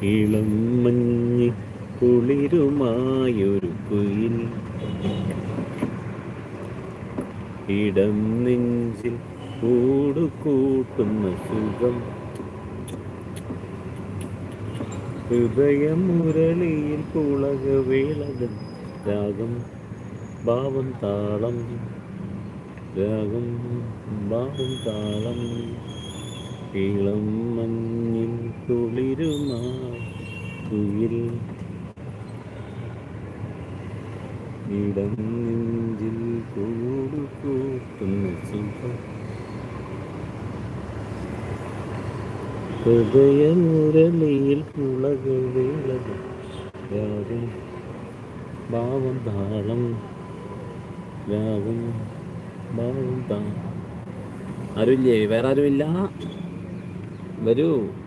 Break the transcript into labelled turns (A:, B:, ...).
A: ഇളം മഞ്ഞ് കുളിരുമായൊരു കുയിൽ ഇടം നെഞ്ചിൽ കൂടുകൂട്ടുന്ന സുഖം ഹൃദയമുരളിയിൽ പുളകവേളകൾ രാഗം ഭാവം താളം രാഗം ഭാവം താളം ഇളം മഞ്ഞിൽ കുളിരുമായി കുയിൽ ഇടം നെഞ്ചിൽ കൂടുകൂട്ടുന്ന സുഖം ഹൃദയമുരളിയിൽ പുളകവേളകൾ രാഗം ഭാവം താളം രാഗം ഭാവം താളം. ആരുമില്ലേ? വേറെ ആരുമില്ല? വരൂ.